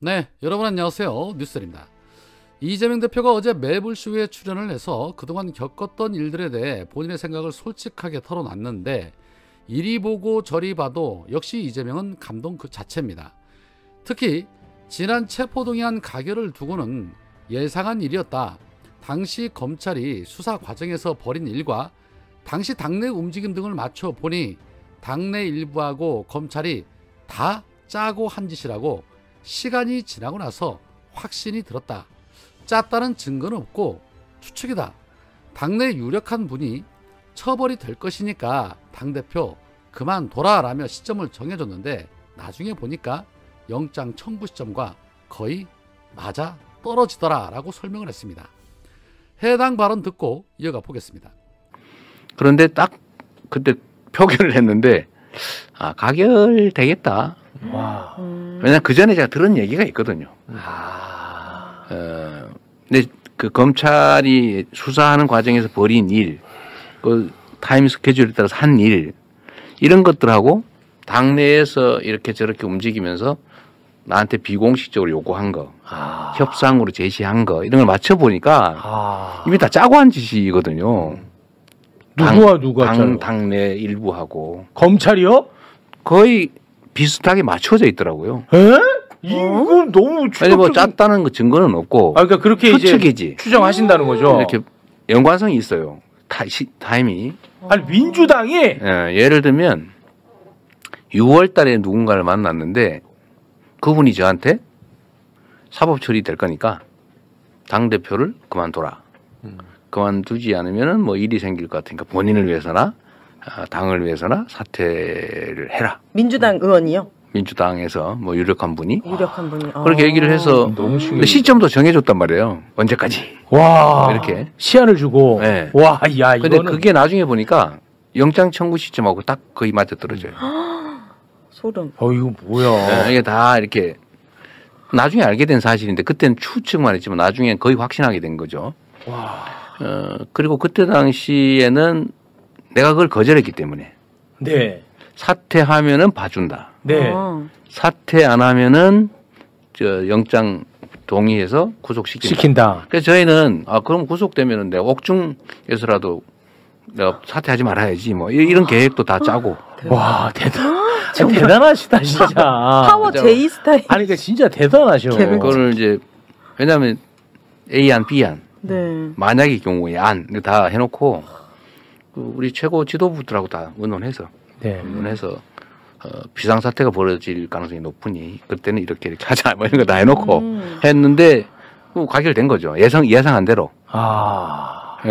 네, 여러분 안녕하세요. 뉴스입니다. 이재명 대표가 어제 매불쇼에 출연을 해서 그동안 겪었던 일들에 대해 본인의 생각을 솔직하게 털어놨는데 이리 보고 저리 봐도 역시 이재명은 감동 그 자체입니다. 특히 지난 체포동의안 가결을 두고는 예상한 일이었다. 당시 검찰이 수사 과정에서 벌인 일과 당시 당내 움직임 등을 맞춰 보니 당내 일부하고 검찰이 다 짜고 한 짓이라고 시간이 지나고 나서 확신이 들었다. 짰다는 증거는 없고 추측이다. 당내 유력한 분이 처벌이 될 것이니까 당대표 그만둬라 라며 시점을 정해줬는데 나중에 보니까 영장 청구 시점과 거의 맞아 떨어지더라 라고 설명을 했습니다. 해당 발언 듣고 이어가 보겠습니다. 그런데 딱 그때 표결을 했는데 가결되겠다. 와. 왜냐면 그 전에 제가 들은 얘기가 있거든요. 근데 그 검찰이 수사하는 과정에서 벌인 일, 그 타임 스케줄에 따라서 한 일, 이런 것들하고 당내에서 이렇게 저렇게 움직이면서 나한테 비공식적으로 요구한 거, 협상으로 제시한 거, 이런 걸 맞춰보니까 이미 다 짜고 한 짓이거든요. 누가 당내 일부하고. 검찰이요? 거의 비슷하게 맞춰져 있더라고요. 에? 이건 너무 아니 뭐 짰다는 거 증거는 없고. 그러니까 그렇게 추측이지. 이제 추정하신다는 거죠. 이렇게 연관성이 있어요. 타임이. 아니 민주당이 예를 들면 6월 달에 누군가를 만났는데 그분이 저한테 사법 처리될 거니까 당대표를 그만둬라. 그만두지 않으면은 뭐 일이 생길 것 같으니까 본인을 위해서나 당을 위해서나 사퇴를 해라. 민주당 의원이요? 민주당에서 뭐 유력한 분이 그렇게 얘기를 해서 너무 근데 시점도 정해줬단 말이에요. 언제까지. 와 이렇게 시한을 주고. 네. 와, 야 근데 이거는 그게 나중에 보니까 영장 청구 시점하고 딱 거의 맞아 떨어져요. 소름. 이거 뭐야? 이게 다 이렇게 나중에 알게 된 사실인데 그때는 추측만 했지만 나중에 거의 확신하게 된 거죠. 와. 그리고 그때 당시에는 내가 그걸 거절했기 때문에 네. 사퇴하면은 봐준다. 네. 사퇴 안 하면은 영장 동의해서 구속시킨다. 그래서 저희는 그럼 구속되면은 내가 옥중에서라도 내가 사퇴하지 말아야지 뭐 이런 계획도 다 짜고. 와 대단하시다 진짜. 파워 J 스타일. 아니 그러니까 진짜 대단하셔. 그거를 이제 왜냐하면 A안 B안. 네. 만약의 경우에 안 다 해놓고 우리 최고 지도부들하고 다 의논해서 비상사태가 벌어질 가능성이 높으니 그때는 이렇게 하자 뭐 이런 거 다 해놓고 했는데 가결된 거죠. 예상한 대로.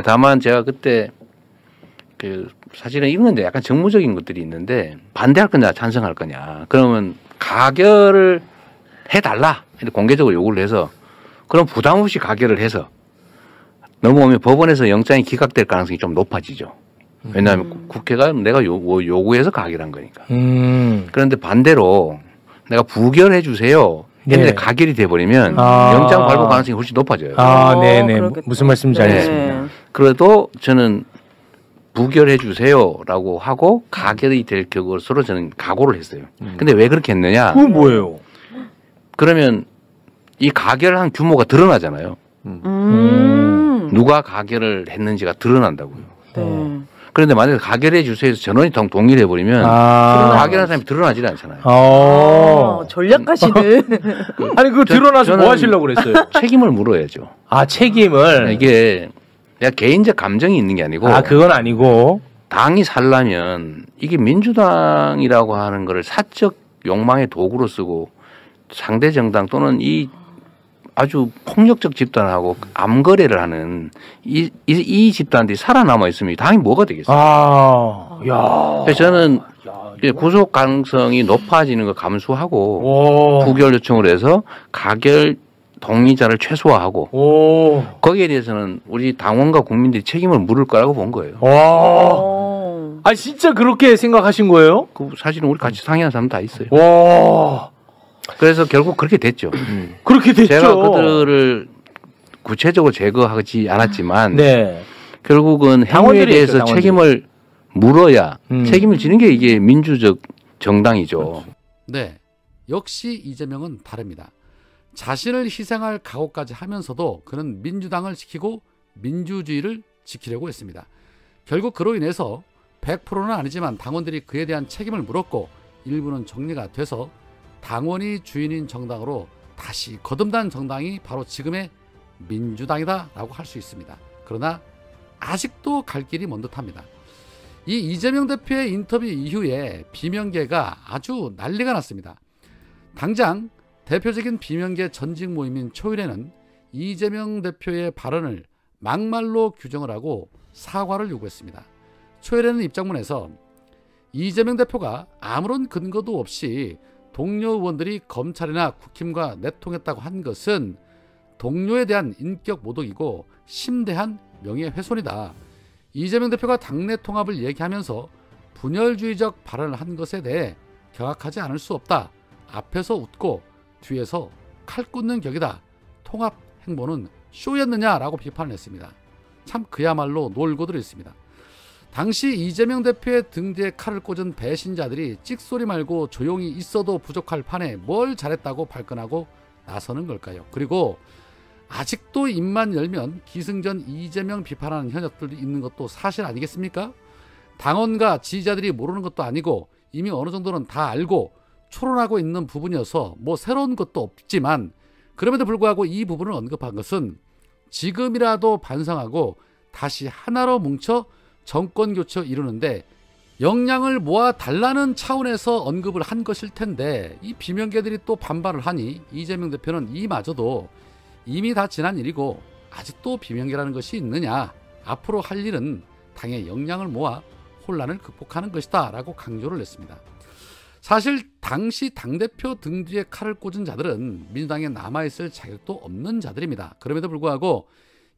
다만 제가 그때 사실은 이런 건데 약간 정무적인 것들이 있는데 반대할 거냐 찬성할 거냐 그러면 가결을 해달라 공개적으로 요구를 해서 그럼 부담 없이 가결을 해서 넘어오면 법원에서 영장이 기각될 가능성이 좀 높아지죠. 왜냐하면 국회가 내가 요구해서 가결한 거니까. 그런데 반대로 내가 부결해 주세요. 근데 가결이 돼버리면 영장 발부 가능성이 훨씬 높아져요. 네네. 무슨 말씀인지 알겠습니다. 그래도 저는 부결해 주세요라고 하고 가결이 될 것으로 저는 각오를 했어요. 근데 왜 그렇게 했느냐? 그건 뭐예요? 그러면 이 가결한 규모가 드러나잖아요. 누가 가결을 했는지가 드러난다고요. 네. 그런데 만약에 가결해 주세요 해서 전원이 동의를 해버리면 가결한 사람이 드러나질 않잖아요. 전략가시는. 아니 그거 드러나서 뭐 하시려고 그랬어요? 책임을 물어야죠. 책임을. 이게 내가 개인적 감정이 있는 게 아니고 그건 아니고 당이 살려면 이게 민주당이라고 하는 거를 사적 욕망의 도구로 쓰고 상대 정당 또는 이 아주 폭력적 집단하고 암거래를 하는 이 집단들이 살아남아 있으면 당이 뭐가 되겠어요? 그래서 저는 구속 가능성이 높아지는 걸 감수하고 부결 요청을 해서 가결 동의자를 최소화하고 거기에 대해서는 우리 당원과 국민들이 책임을 물을 거라고 본 거예요. 진짜 그렇게 생각하신 거예요? 사실은 우리 같이 상의한 사람 다 있어요. 그래서 결국 그렇게 됐죠. 그렇게 됐죠. 제가 그들을 구체적으로 제거하지 않았지만 결국은 행위에 대해서 책임을 물어야 책임을 지는 게 이게 민주적 정당이죠. 네, 역시 이재명은 다릅니다. 자신을 희생할 각오까지 하면서도 그는 민주당을 지키고 민주주의를 지키려고 했습니다. 결국 그로 인해서 100%는 아니지만 당원들이 그에 대한 책임을 물었고 일부는 정리가 돼서 당원이 주인인 정당으로 다시 거듭난 정당이 바로 지금의 민주당이다 라고 할 수 있습니다. 그러나 아직도 갈 길이 먼 듯합니다. 이 이재명 대표의 인터뷰 이후에 비명계가 아주 난리가 났습니다. 당장 대표적인 비명계 전직 모임인 초일에는 이재명 대표의 발언을 막말로 규정을 하고 사과를 요구했습니다. 초일에는 입장문에서 이재명 대표가 아무런 근거도 없이 동료 의원들이 검찰이나 국힘과 내통했다고 한 것은 동료에 대한 인격 모독이고 심대한 명예훼손이다. 이재명 대표가 당내 통합을 얘기하면서 분열주의적 발언을 한 것에 대해 경악하지 않을 수 없다. 앞에서 웃고 뒤에서 칼 꽂는 격이다. 통합 행보는 쇼였느냐라고 비판을 했습니다. 참 그야말로 놀고들 있습니다. 당시 이재명 대표의 등 뒤에 칼을 꽂은 배신자들이 찍소리 말고 조용히 있어도 부족할 판에 뭘 잘했다고 발끈하고 나서는 걸까요? 그리고 아직도 입만 열면 기승전 이재명 비판하는 현역들이 있는 것도 사실 아니겠습니까? 당원과 지지자들이 모르는 것도 아니고 이미 어느 정도는 다 알고 초론하고 있는 부분이어서 뭐 새로운 것도 없지만 그럼에도 불구하고 이 부분을 언급한 것은 지금이라도 반성하고 다시 하나로 뭉쳐 정권교체 이루는데 역량을 모아 달라는 차원에서 언급을 한 것일 텐데 이 비명계들이 또 반발을 하니 이재명 대표는 이마저도 이미 다 지난 일이고 아직도 비명계라는 것이 있느냐, 앞으로 할 일은 당의 역량을 모아 혼란을 극복하는 것이다 라고 강조를 했습니다. 사실 당시 당대표 등 뒤에 칼을 꽂은 자들은 민주당에 남아있을 자격도 없는 자들입니다. 그럼에도 불구하고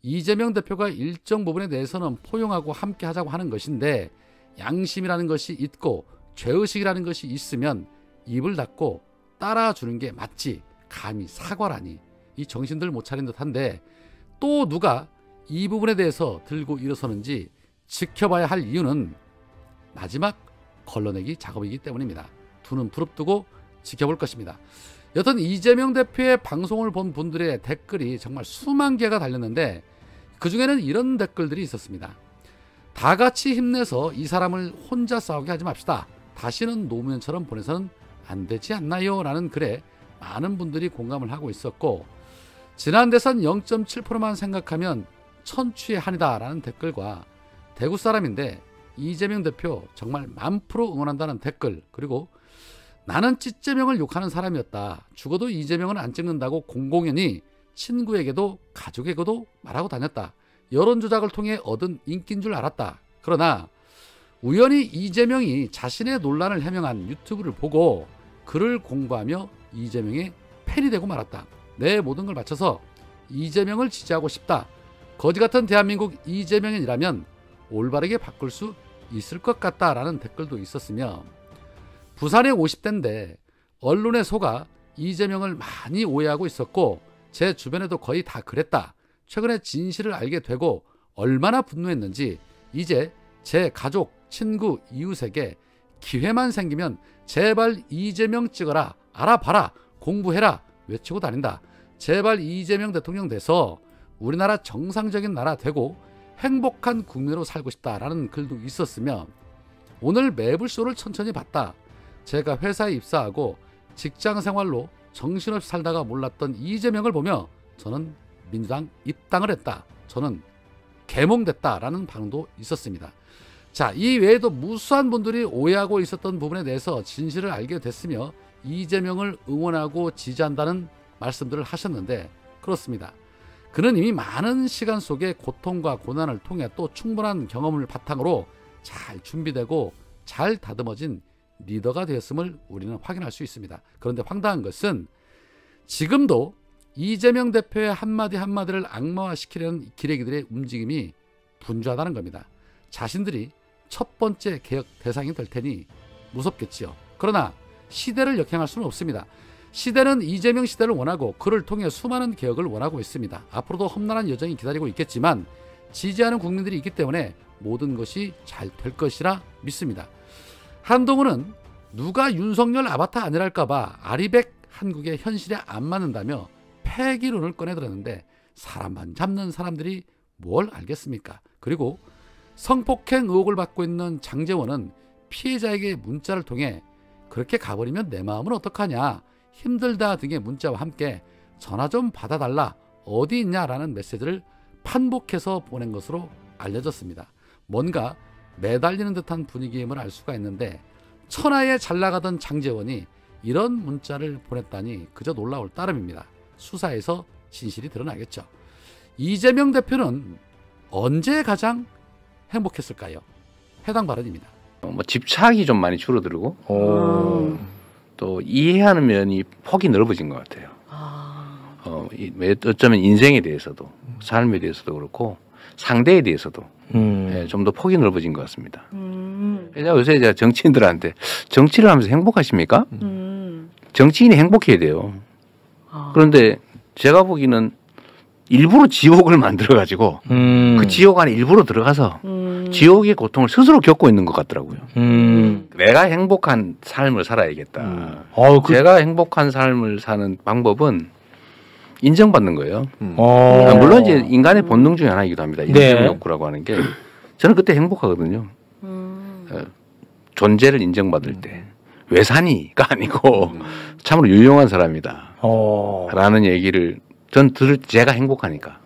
이재명 대표가 일정 부분에 대해서는 포용하고 함께 하자고 하는 것인데 양심이라는 것이 있고 죄의식이라는 것이 있으면 입을 닫고 따라주는 게 맞지 감히 사과라니 이 정신들 못 차린 듯한데 또 누가 이 부분에 대해서 들고 일어서는지 지켜봐야 할 이유는 마지막 걸러내기 작업이기 때문입니다. 두 눈 부릅뜨고 지켜볼 것입니다. 여튼 이재명 대표의 방송을 본 분들의 댓글이 정말 수만 개가 달렸는데 그중에는 이런 댓글들이 있었습니다. 다 같이 힘내서 이 사람을 혼자 싸우게 하지 맙시다. 다시는 노무현처럼 보내서는 안 되지 않나요? 라는 글에 많은 분들이 공감을 하고 있었고 지난 대선 0.7%만 생각하면 천추의 한이다 라는 댓글과 대구 사람인데 이재명 대표 정말 10,000% 응원한다는 댓글 그리고 나는 찌재명을 욕하는 사람이었다. 죽어도 이재명은 안 찍는다고 공공연히 친구에게도 가족에게도 말하고 다녔다. 여론조작을 통해 얻은 인기인 줄 알았다. 그러나 우연히 이재명이 자신의 논란을 해명한 유튜브를 보고 글을 공부하며 이재명의 팬이 되고 말았다. 내 모든 걸 바쳐서 이재명을 지지하고 싶다. 거지 같은 대한민국 이재명인이라면 올바르게 바꿀 수 있을 것 같다라는 댓글도 있었으며 부산의 50대인데 언론에 속아 이재명을 많이 오해하고 있었고 제 주변에도 거의 다 그랬다. 최근에 진실을 알게 되고 얼마나 분노했는지 이제 제 가족, 친구, 이웃에게 기회만 생기면 제발 이재명 찍어라, 알아봐라, 공부해라 외치고 다닌다. 제발 이재명 대통령 돼서 우리나라 정상적인 나라 되고 행복한 국민으로 살고 싶다라는 글도 있었으며 오늘 매불쇼를 천천히 봤다. 제가 회사에 입사하고 직장 생활로 정신없이 살다가 몰랐던 이재명을 보며 저는 민주당 입당을 했다. 저는 개몽됐다라는 반응도 있었습니다. 자, 이 외에도 무수한 분들이 오해하고 있었던 부분에 대해서 진실을 알게 됐으며 이재명을 응원하고 지지한다는 말씀들을 하셨는데 그렇습니다. 그는 이미 많은 시간 속에 고통과 고난을 통해 또 충분한 경험을 바탕으로 잘 준비되고 잘 다듬어진 리더가 되었음을 우리는 확인할 수 있습니다. 그런데 황당한 것은 지금도 이재명 대표의 한마디 한마디를 악마화시키려는 기레기들의 움직임이 분주하다는 겁니다. 자신들이 첫 번째 개혁 대상이 될 테니 무섭겠지요. 그러나 시대를 역행할 수는 없습니다. 시대는 이재명 시대를 원하고 그를 통해 수많은 개혁을 원하고 있습니다. 앞으로도 험난한 여정이 기다리고 있겠지만 지지하는 국민들이 있기 때문에 모든 것이 잘 될 것이라 믿습니다. 한동훈은 누가 윤석열 아바타 아니랄까봐 아리백 한국의 현실에 안 맞는다며 폐기론을 꺼내들었는데 사람만 잡는 사람들이 뭘 알겠습니까? 그리고 성폭행 의혹을 받고 있는 장제원은 피해자에게 문자를 통해 그렇게 가버리면 내 마음은 어떡하냐, 힘들다 등의 문자와 함께 전화 좀 받아달라, 어디 있냐라는 메시지를 판복해서 보낸 것으로 알려졌습니다. 뭔가 매달리는 듯한 분위기임을 알 수가 있는데 천하에 잘 나가던 장제원이 이런 문자를 보냈다니 그저 놀라울 따름입니다. 수사에서 진실이 드러나겠죠. 이재명 대표는 언제 가장 행복했을까요? 해당 발언입니다. 뭐 집착이 좀 많이 줄어들고 또 이해하는 면이 폭이 넓어진 것 같아요. 어쩌면 인생에 대해서도 삶에 대해서도 그렇고 상대에 대해서도 좀 더 폭이 넓어진 것 같습니다. 요새 제가 정치인들한테 정치를 하면서 행복하십니까? 정치인이 행복해야 돼요. 그런데 제가 보기에는 일부러 지옥을 만들어가지고 그 지옥 안에 일부러 들어가서 지옥의 고통을 스스로 겪고 있는 것 같더라고요. 내가 행복한 삶을 살아야겠다. 제가 행복한 삶을 사는 방법은 인정받는 거예요. 물론 이제 인간의 본능 중에 하나이기도 합니다. 인정 욕구라고 하는 게. 저는 그때 행복하거든요. 존재를 인정받을 때. 왜 사니가 아니고 참으로 유용한 사람이다. 라는 얘기를 전 들을 제가 행복하니까.